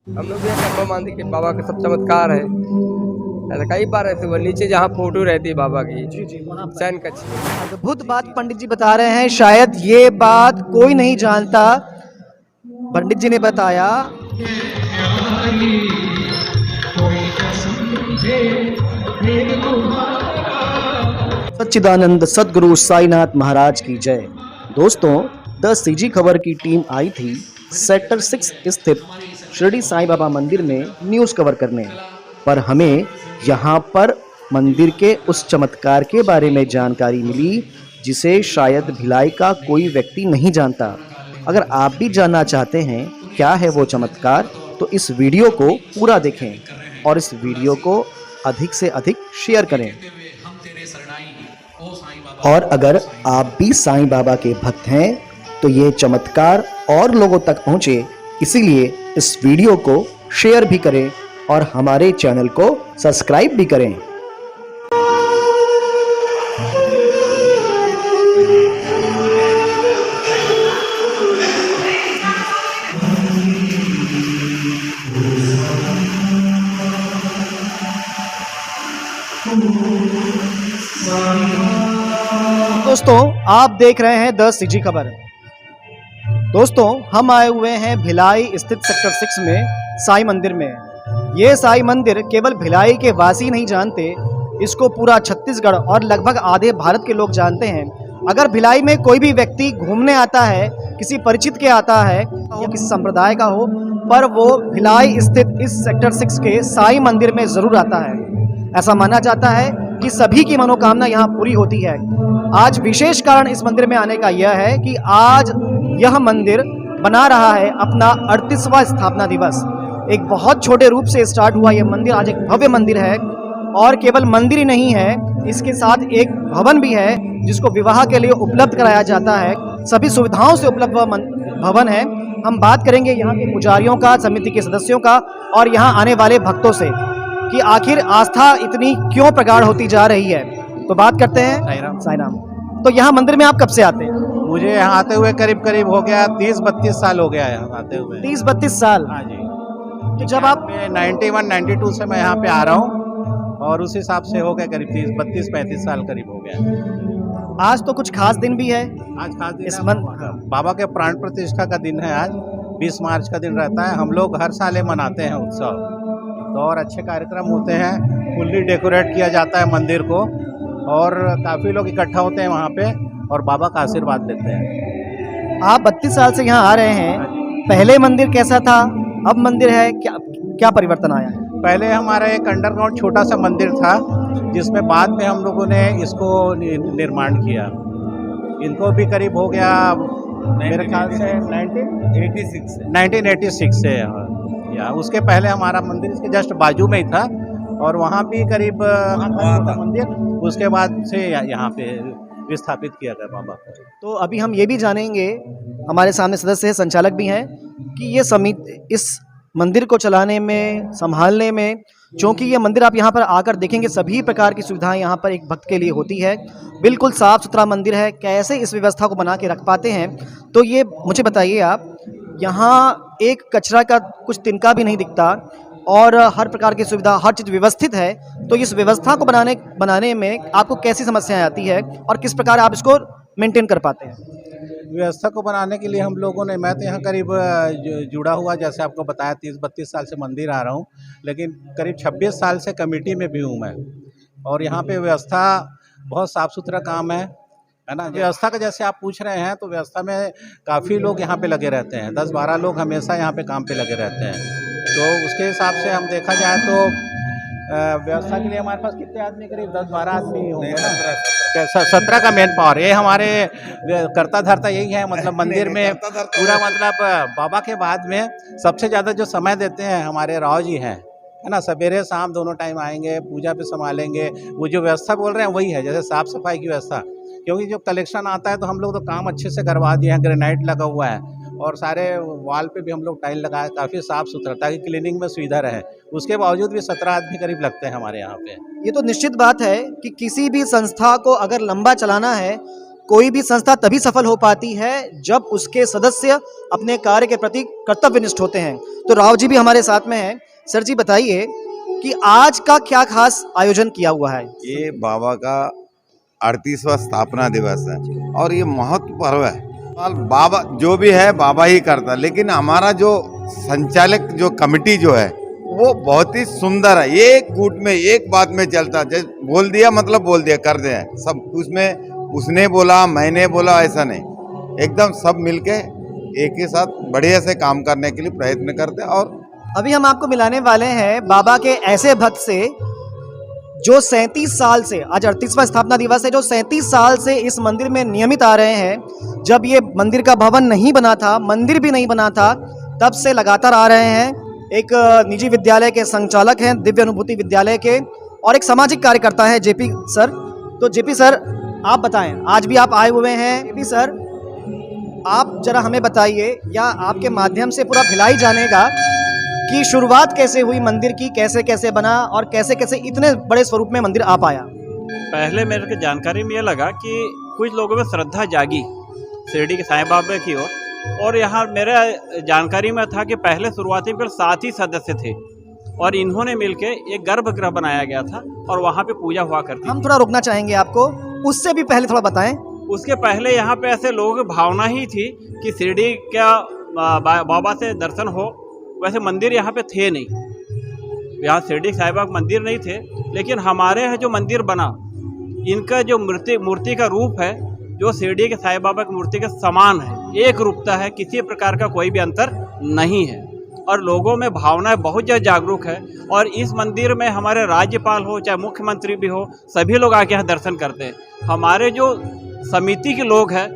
हम लोग ये कंबा मानते कि बाबा का सब चमत्कार है। ऐसा कई बार ऐसे हुआ, नीचे जहाँ फोटो रहती है बाबा की चैन कच्ची। अद्भुत बात पंडित जी बता रहे हैं, शायद ये बात कोई नहीं जानता। पंडित जी ने बताया सच्चिदानंद सदगुरु साईनाथ महाराज की जय। दोस्तों, द सीजी खबर की टीम आई थी सेक्टर 6 स्थित शिरडी साईं बाबा मंदिर में न्यूज़ कवर करने, पर हमें यहाँ पर मंदिर के उस चमत्कार के बारे में जानकारी मिली जिसे शायद भिलाई का कोई व्यक्ति नहीं जानता। अगर आप भी जानना चाहते हैं क्या है वो चमत्कार, तो इस वीडियो को पूरा देखें और इस वीडियो को अधिक से अधिक शेयर करें। और अगर आप भी साईं बाबा के भक्त हैं तो ये चमत्कार और लोगों तक पहुंचे, इसीलिए इस वीडियो को शेयर भी करें और हमारे चैनल को सब्सक्राइब भी करें। दोस्तों, आप देख रहे हैं द सीजी खबर। दोस्तों, हम आए हुए हैं भिलाई स्थित सेक्टर 6 में साईं मंदिर में। ये साईं मंदिर केवल भिलाई के वासी नहीं जानते, इसको पूरा छत्तीसगढ़ और लगभग आधे भारत के लोग जानते हैं। अगर भिलाई में कोई भी व्यक्ति घूमने आता है, किसी परिचित के आता है या किसी संप्रदाय का हो, पर वो भिलाई स्थित इस सेक्टर 6 के साईं मंदिर में ज़रूर आता है। ऐसा माना जाता है कि सभी की मनोकामना यहाँ पूरी होती है। आज विशेष कारण इस मंदिर में आने का यह है कि आज यह मंदिर बना रहा है अपना 38वां स्थापना दिवस। एक बहुत छोटे रूप से स्टार्ट हुआ यह मंदिर आज एक भव्य मंदिर है, और केवल मंदिर ही नहीं है, इसके साथ एक भवन भी है जिसको विवाह के लिए उपलब्ध कराया जाता है। सभी सुविधाओं से उपलब्ध भवन है। हम बात करेंगे यहाँ के पुजारियों का, समिति के सदस्यों का और यहाँ आने वाले भक्तों से कि आखिर आस्था इतनी क्यों प्रगाढ़ होती जा रही है। तो बात करते हैं साईं राम। तो यहाँ मंदिर में आप कब से आते हैं? मुझे यहाँ आते हुए करीब करीब हो गया 30-32 साल हो गया यहाँ आते हुए। 30-32 साल? हाँ जी। तो जब आप 91-92 से मैं यहाँ पे आ रहा हूँ और उस हिसाब से हो गया करीब 30-32-35 साल करीब हो गया। आज तो कुछ खास दिन भी है। आज खास दिन इस बाबा के प्राण प्रतिष्ठा का दिन है। आज 20 मार्च का दिन रहता है। हम लोग हर साल मनाते हैं उत्सव, तो और अच्छे कार्यक्रम होते हैं। फुल्ली डेकोरेट किया जाता है मंदिर को और काफ़ी लोग इकट्ठा होते हैं वहाँ पे और बाबा का आशीर्वाद लेते हैं। आप 32 साल से यहाँ आ रहे हैं। पहले मंदिर कैसा था, अब मंदिर है, क्या परिवर्तन आया है? पहले हमारा एक अंडरग्राउंड छोटा सा मंदिर था जिसमें बाद में हम लोगों ने इसको निर्माण किया। इनको भी करीब हो गया मेरे ख्याल से 1986 से। या उसके पहले हमारा मंदिर इसके जस्ट बाजू में ही था और वहाँ भी करीब मंदिर, उसके बाद से यहाँ पे विस्थापित किया गया बाबा को। तो अभी हम ये भी जानेंगे, हमारे सामने सदस्य हैं, संचालक भी हैं, कि ये समिति इस मंदिर को चलाने में, संभालने में, क्योंकि ये मंदिर आप यहाँ पर आकर देखेंगे सभी प्रकार की सुविधाएं यहाँ पर एक भक्त के लिए होती है। बिल्कुल साफ़ सुथरा मंदिर है। कैसे इस व्यवस्था को बना के रख पाते हैं, तो ये मुझे बताइए आप। यहाँ एक कचरा का कुछ तिनका भी नहीं दिखता और हर प्रकार की सुविधा, हर चीज़ व्यवस्थित है। तो इस व्यवस्था को बनाने में आपको कैसी समस्याएं आती है और किस प्रकार आप इसको मेंटेन कर पाते हैं? व्यवस्था को बनाने के लिए हम लोगों ने, मैं तो यहाँ करीब जुड़ा हुआ, जैसे आपको बताया 30-32 साल से मंदिर आ रहा हूँ, लेकिन करीब 26 साल से कमेटी में भी हूँ मैं। और यहाँ पे व्यवस्था बहुत साफ़ सुथरा काम है ना। व्यवस्था का जैसे आप पूछ रहे हैं, तो व्यवस्था में काफ़ी लोग यहाँ पे लगे रहते हैं। 10-12 लोग हमेशा यहाँ पे काम पे लगे रहते हैं। तो उसके हिसाब से हम देखा जाए तो व्यवस्था के लिए हमारे पास कितने आदमी, करीब 10-12 आदमी होंगे ना। 17 का मैन पावर। ये हमारे करता धरता यही है। मतलब मंदिर में पूरा, मतलब बाबा के बाद में सबसे ज़्यादा जो समय देते हैं हमारे राव जी हैं, है ना। सवेरे शाम दोनों टाइम आएंगे, पूजा पे संभालेंगे। वो जो व्यवस्था बोल रहे हैं वही है, जैसे साफ़ सफाई की व्यवस्था। क्योंकि जो कलेक्शन आता है तो हम लोग तो काम अच्छे से करवा दिए हैं। ग्रेनाइट लगा हुआ है और सारे वॉल पे भी हम लोग टाइल लगाए, काफ़ी साफ़ सुथरा, ताकि क्लीनिंग में सुविधा रहे। उसके बावजूद भी 17 आदमी करीब लगते हैं हमारे यहाँ पे। ये तो निश्चित बात है कि किसी भी संस्था को अगर लंबा चलाना है कोई भी संस्था तभी सफल हो पाती है जब उसके सदस्य अपने कार्य के प्रति कर्तव्यनिष्ठ होते हैं। तो राव जी भी हमारे साथ में हैं। सर जी बताइए कि आज का क्या खास आयोजन किया हुआ है? ये बाबा का 38वां स्थापना दिवस है और ये महत्व पर्व है। और बाबा जो भी है बाबा ही करता, लेकिन हमारा जो संचालक जो कमेटी जो है वो बहुत ही सुंदर है। एक गुट में एक बात में चलता है, जैसे बोल दिया मतलब बोल दिया, कर दे सब। उसमें उसने बोला मैंने बोला ऐसा नहीं, एकदम सब मिलके एक ही साथ बढ़िया से काम करने के लिए प्रयत्न करते हैं। और अभी हम आपको मिलाने वाले हैं बाबा के ऐसे भक्त से जो 37 साल से, आज 38वां स्थापना दिवस है, जो 37 साल से इस मंदिर में नियमित आ रहे हैं। जब ये मंदिर का भवन नहीं बना था, मंदिर भी नहीं बना था, तब से लगातार आ रहे हैं। एक निजी विद्यालय के संचालक हैं, दिव्य अनुभूति विद्यालय के, और एक सामाजिक कार्यकर्ता है जेपी सर। तो जेपी सर आप बताएं, आज भी आप आए हुए हैं। जेपी सर आप जरा हमें बताइए, या आपके माध्यम से पूरा भिलाई जानेगा कि शुरुआत कैसे हुई मंदिर की, कैसे कैसे बना और कैसे कैसे इतने बड़े स्वरूप में मंदिर आ पाया। पहले मेरे को जानकारी में ये लगा कि कुछ लोगों में श्रद्धा जागी शिरडी के साईं बाबा की ओर, और यहाँ मेरे जानकारी में था कि पहले शुरुआती में 7 ही सदस्य थे और इन्होंने मिलके एक गर्भगृह बनाया गया था और वहाँ पे पूजा हुआ करती थी। हम थोड़ा रुकना चाहेंगे आपको, उससे भी पहले थोड़ा बताएं। उसके पहले यहाँ पे ऐसे लोगों की भावना ही थी कि शिरडी का बाबा से दर्शन हो। वैसे मंदिर यहाँ पे थे नहीं, यहाँ शिरडी साईं बाबा मंदिर नहीं थे, लेकिन हमारे यहाँ जो मंदिर बना, इनका जो मूर्ति का रूप है जो शिरडी के साईं बाबा की मूर्ति के समान है, एक रूपता है, किसी प्रकार का कोई भी अंतर नहीं है। और लोगों में भावनाएं बहुत ज़्यादा जागरूक है। और इस मंदिर में हमारे राज्यपाल हो चाहे मुख्यमंत्री भी हो, सभी लोग आके यहाँ दर्शन करते हैं। हमारे जो समिति के लोग हैं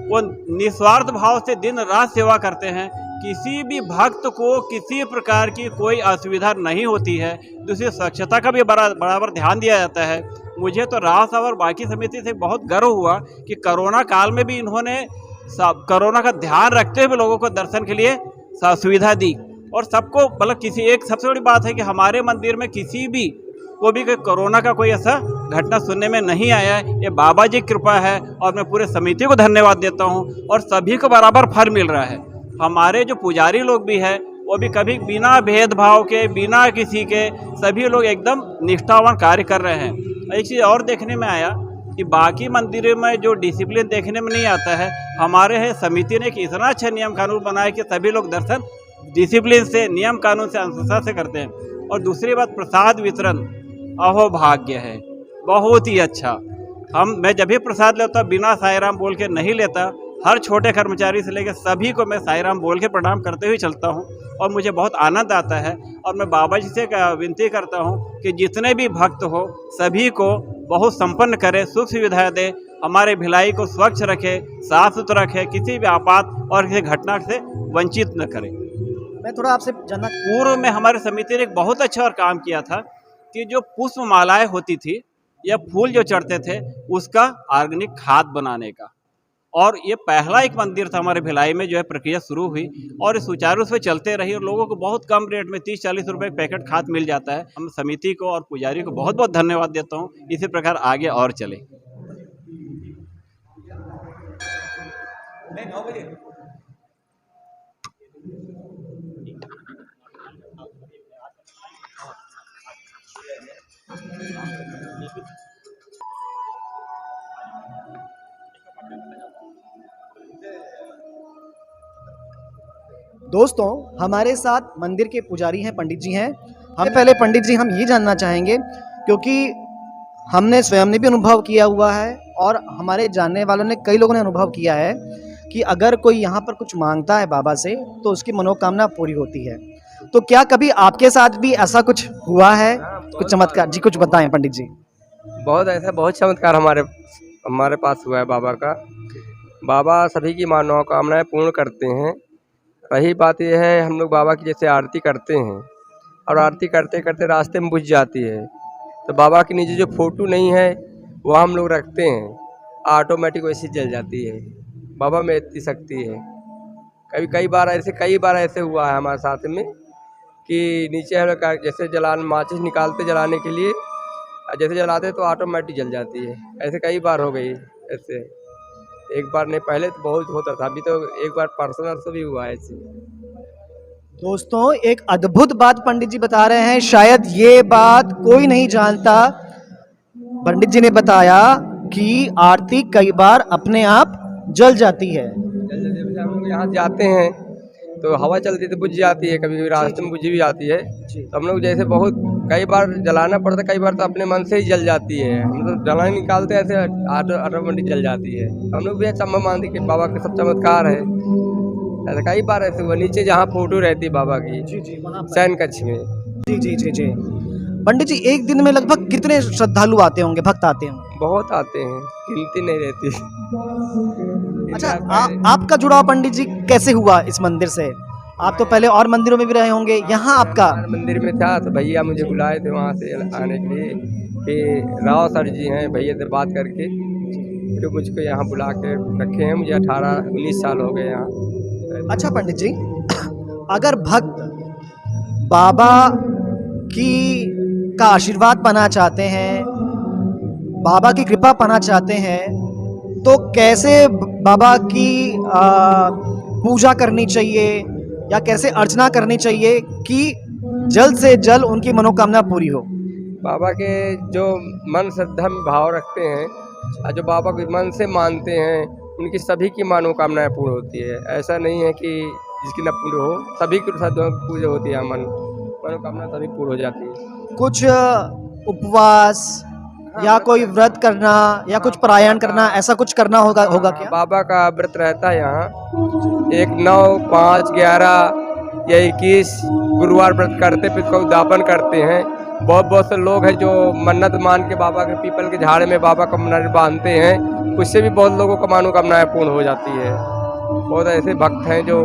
वो निस्वार्थ भाव से दिन रात सेवा करते हैं। किसी भी भक्त को किसी प्रकार की कोई असुविधा नहीं होती है। दूसरी स्वच्छता का भी बराबर ध्यान दिया जाता है। मुझे तो राव साहब और बाकी समिति से बहुत गर्व हुआ कि कोरोना काल में भी इन्होंने कोरोना का ध्यान रखते हुए लोगों को दर्शन के लिए सुविधा दी। और सबको मतलब किसी एक सबसे बड़ी बात है कि हमारे मंदिर में किसी भी को भी कोरोना का कोई ऐसा घटना सुनने में नहीं आया है। ये बाबा जी की कृपा है और मैं पूरे समिति को धन्यवाद देता हूँ। और सभी को बराबर फल मिल रहा है। हमारे जो पुजारी लोग भी हैं वो भी कभी बिना भेदभाव के, बिना किसी के, सभी लोग एकदम निष्ठावान कार्य कर रहे हैं। एक चीज़ और देखने में आया कि बाकी मंदिरों में जो डिसिप्लिन देखने में नहीं आता है, हमारे यहाँ समिति ने एक इतना अच्छा नियम कानून बनाया कि सभी लोग दर्शन डिसिप्लिन से, नियम कानून से, अनुशासन से करते हैं। और दूसरी बात, प्रसाद वितरण अहो भाग्य है, बहुत ही अच्छा। मैं जब भी प्रसाद लेता बिना साईं राम बोल के नहीं लेता। हर छोटे कर्मचारी से लेकर सभी को मैं साईं राम बोल के प्रणाम करते हुए चलता हूँ और मुझे बहुत आनंद आता है। और मैं बाबा जी से विनती करता हूँ कि जितने भी भक्त हो सभी को बहुत संपन्न करे, सुख सुविधाएं दे, हमारे भिलाई को स्वच्छ रखे, साफ सुथरा रखे, किसी भी आपात और किसी घटना से वंचित न करे। मैं थोड़ा आपसे जानना, पूर्व में हमारी समिति ने एक बहुत अच्छा और काम किया था कि जो पुष्प मालाएं होती थी या फूल जो चढ़ते थे उसका ऑर्गेनिक खाद बनाने का। और ये पहला एक मंदिर था हमारे भिलाई में जो है प्रक्रिया शुरू हुई और सुचारू रूप से चलते रही और लोगों को बहुत कम रेट में 30-40 रुपए पैकेट खाद मिल जाता है। हम समिति को और पुजारी को बहुत बहुत धन्यवाद देता हूँ। इसी प्रकार आगे और चले। दोस्तों हमारे साथ मंदिर के पुजारी हैं, पंडित जी हैं। हम पहले पंडित जी हम ये जानना चाहेंगे, क्योंकि हमने स्वयं ने भी अनुभव किया हुआ है और हमारे जानने वालों ने, कई लोगों ने अनुभव किया है कि अगर कोई यहाँ पर कुछ मांगता है बाबा से तो उसकी मनोकामना पूरी होती है। तो क्या कभी आपके साथ भी ऐसा कुछ हुआ है? कुछ चमत्कार जी कुछ बताएं पंडित जी। बहुत चमत्कार हमारे पास हुआ है बाबा का। बाबा सभी की मनोकामनाएं पूर्ण करते हैं। रही बात यह है, हम लोग बाबा की जैसे आरती करते हैं और आरती करते करते रास्ते में बुझ जाती है, तो बाबा की नीचे जो फोटो नहीं है वो हम लोग रखते हैं, ऑटोमेटिक वैसे जल जाती है। बाबा में इतनी शक्ति है। कई बार ऐसे हुआ है हमारे साथ में कि नीचे हम लोग जैसे माचिस निकालते जलाने के लिए, जैसे जलाते तो ऑटोमेटिक जल जाती है। ऐसे कई बार हो गई ऐसे। एक बार नहीं, पहले तो बहुत होता था, अभी तो एक बार परसों भी हुआ है ऐसे। दोस्तों एक अद्भुत बात पंडित जी बता रहे हैं, शायद ये बात कोई नहीं जानता। पंडित जी ने बताया कि आरती कई बार अपने आप जल जाती है। जैसे हम लोग यहाँ जाते हैं तो हवा चलती तो बुझ जाती है, कभी कभी रास्ते में बुझ भी जाती है। तो हम लोग जैसे बहुत कई बार जलाना पड़ता, कई बार तो अपने मन से ही जल जाती है। हम लोग जलाने निकालते हैं ऐसे ऑटोमेटिक जल जाती है। हम लोग भी संभव मानते कि बाबा के सब चमत्कार है। ऐसा कई बार ऐसे हुआ, नीचे जहाँ फोटो रहती है बाबा की शयन कक्ष में। जी जी जी जी। पंडित जी एक दिन में लगभग कितने श्रद्धालु आते होंगे, भक्त आते होंगे? बहुत आते हैं, गिनती नहीं रहती। अच्छा आपका जुड़ाव पंडित जी कैसे हुआ इस मंदिर से? आप तो पहले और मंदिरों में भी रहे होंगे, यहाँ आपका? मंदिर में था तो भैया मुझे बुलाए थे वहाँ से आने के लिए कि राव सर जी हैं, भैया से बात करके फिर मुझको यहाँ बुला के रखे हैं। मुझे 18-19 साल हो गए यहाँ। अच्छा पंडित जी, अगर भक्त बाबा की का आशीर्वाद पाना चाहते हैं, बाबा की कृपा पाना चाहते हैं, तो कैसे बाबा की पूजा करनी चाहिए या कैसे अर्चना करनी चाहिए कि जल्द से जल्द उनकी मनोकामना पूरी हो? बाबा के जो मन श्रद्धा में भाव रखते हैं और जो बाबा को मन से मानते हैं, उनकी सभी की मनोकामनाएं पूर्ण होती है। ऐसा नहीं है कि जिसकी न पूर्ण हो, सभी की पूजा होती है, मनोकामना सभी पूर्ण हो जाती है। कुछ उपवास या कोई व्रत करना या कुछ पारायण करना, ऐसा कुछ करना होगा क्या? बाबा का व्रत रहता है यहाँ 1, 9, 5, 11 या 21 गुरुवार व्रत करते, फिर उसका उद्यापन करते हैं। बहुत से लोग हैं जो मन्नत मान के बाबा के पीपल के झाड़ में बाबा का मन्नत बांधते हैं, उससे भी बहुत लोगों का मनोकामनाएं पूर्ण हो जाती है। बहुत ऐसे भक्त हैं जो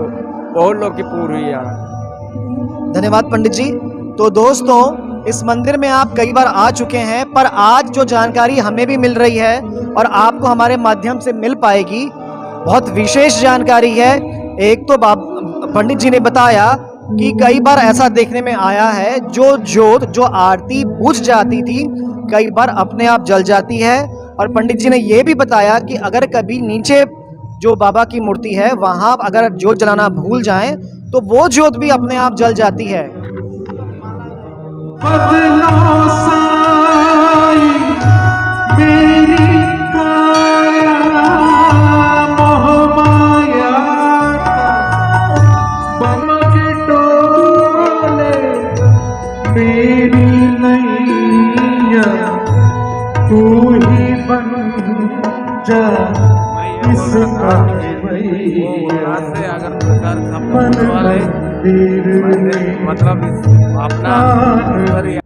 बहुत लोग की पूर्ण हुई यहाँ। धन्यवाद पंडित जी। तो दोस्तों इस मंदिर में आप कई बार आ चुके हैं, पर आज जो जानकारी हमें भी मिल रही है और आपको हमारे माध्यम से मिल पाएगी, बहुत विशेष जानकारी है। एक तो पंडित जी ने बताया कि कई बार ऐसा देखने में आया है जो जोत जो आरती बुझ जाती थी कई बार अपने आप जल जाती है। और पंडित जी ने ये भी बताया कि अगर कभी नीचे जो बाबा की मूर्ति है वहाँ अगर जोत जलाना भूल जाएं तो वो जोत भी अपने आप जल जाती है। बदलो साई मेरी काया मोह माया बमक टोले मेरी नैया तू ही बन जा इस मतलब अपना